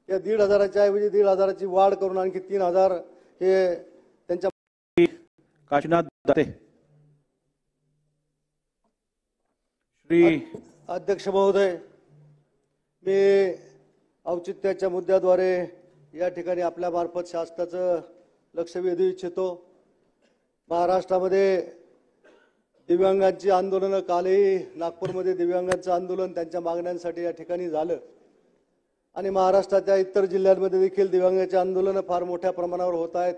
या 1,500च्या ऐवजी 1,500ची वाढ करून आणखी 3,000 हे त्यांच्या काशीनाथ दाते। श्री अध्यक्ष महोदय, मी औचित्याच्या मुद्द्याद्वारे या ठिकाणी आपल्या मार्फत शासनाचं लक्ष वेधू इच्छितो। महाराष्ट्रामध्ये दिव्यांगांची आंदोलन कालही नागपूरमध्ये दिव्यांगांचं आंदोलन त्यांच्या मागण्यांसाठी या ठिकाणी झालं आणि महाराष्ट्राच्या इतर जिल्ह्यांमध्ये देखील दिव्यांगांचे आंदोलन फार मोठ्या प्रमाणावर होत आहेत।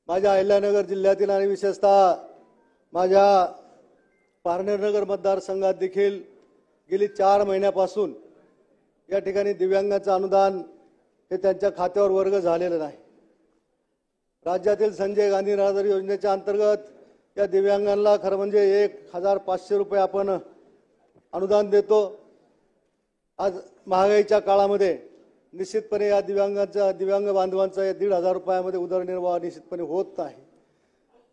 माझ्या अहिल्यानगर जिल्ह्यातील आणि विशेषतः माझ्या पारनेरनगर मतदारसंघात देखील गेली 4 महिन्यापासून या ठिकाणी दिव्यांगांचं अनुदान हे त्यांच्या खात्यावर वर्ग झालेलं नाही। राज्यातील संजय गांधी निराधार योजनेच्या अंतर्गत या दिव्यांगांना खरं म्हणजे 1,500 रुपये आपण अनुदान देतो। आज महागाईच्या काळामध्ये निश्चितपणे या दिव्यांग बांधवांचा 1,500 रुपयामध्ये उदरनिर्वाह निश्चितपणे होत नाही।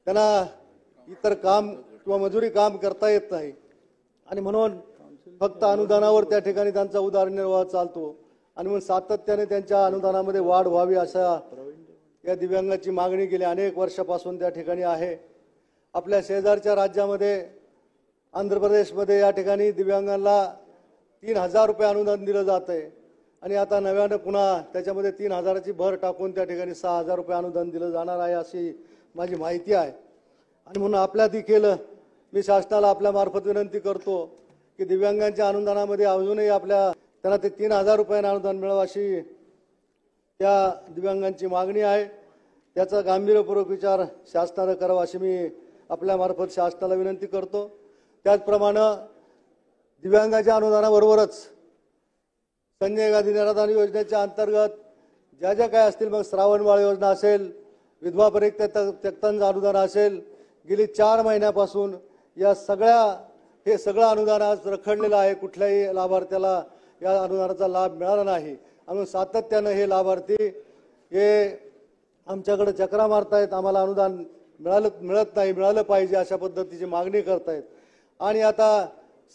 त्यांना इतर काम किंवा मजुरी काम करता येत नाही आणि म्हणून फक्त अनुदानावर त्या ठिकाणी त्यांचा उदरनिर्वाह चालतो आणि म्हणून सातत्याने त्यांच्या अनुदानामध्ये वाढ व्हावी अशा या दिव्यांगाची मागणी गेली अनेक वर्षापासून त्या ठिकाणी आहे। आपल्या शेजारच्या राज्यामध्ये आंध्र प्रदेशमध्ये या ठिकाणी दिव्यांगांना 3,000 रुपये अनुदान दिलं जात आहे आणि आता नव्यानं पुन्हा त्याच्यामध्ये 3,000ची भर टाकून त्या ठिकाणी 6,000 रुपये अनुदान दिलं जाणार आहे अशी माझी माहिती आहे। आणि म्हणून आपल्या देखील मी शासनाला आपल्या मार्फत विनंती करतो की दिव्यांगांच्या अनुदानामध्ये अजूनही त्यांना ते 3,000 रुपयांना अनुदान मिळावं अशी त्या दिव्यांगांची मागणी आहे। त्याचा गांभीर्यपूर्वक विचार शासनाने करावा अशी मी आपल्या मार्फत शासनाला विनंती करतो। त्याचप्रमाणे दिव्यांगाच्या अनुदानाबरोबरच संजय गांधी निराधार योजनेच्या अंतर्गत ज्या काय असतील, मग श्रावणबाळ योजना असेल, विधवा परित्यक्तांचं अनुदान असेल, गेली 4 महिन्यापासून हे सगळं अनुदान आज रखडलेलं आहे। कुठल्याही लाभार्थ्याला या अनुदानाचा लाभ मिळाला नाही आणि सातत्यानं हे लाभार्थी हे आमच्याकडे चक्रा मारतायत, आम्हाला अनुदान मिळत नाही, मिळालं पाहिजे अशा पद्धतीची मागणी करतायत। आणि आता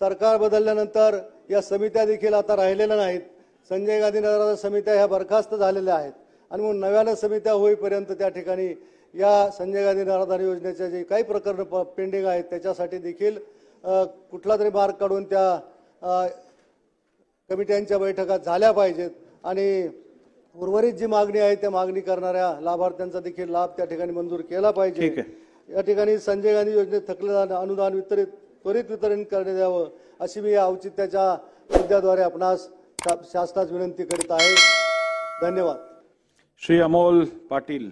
सरकार बदलल्यानंतर या समित्या देखील आता राहिलेल्या नाहीत। संजय गांधी निराधार समित्या ह्या बरखास्त झालेल्या आहेत आणि म्हणून नव्यानं समित्या होईपर्यंत त्या ठिकाणी या संजय गांधी निराधार योजनेच्या जे काही प्रकरणं पेंडिंग आहेत त्याच्यासाठी देखील कुठला तरी मार्ग काढून त्या कमिट्यांच्या बैठका झाल्या पाहिजेत आणि उर्वरित जी मागणी आहे त्या मागणी करणाऱ्या लाभार्थ्यांचा देखील लाभ त्या ठिकाणी मंजूर केला पाहिजे। या ठिकाणी संजय गांधी योजनेत थकलेलं अनुदान त्वरित वितरण करण्यात यावं अशी मी या औचित्याच्या मुद्द्याद्वारे आपणास शासनास विनंती करीत आहे। धन्यवाद। श्री अमोल पाटील।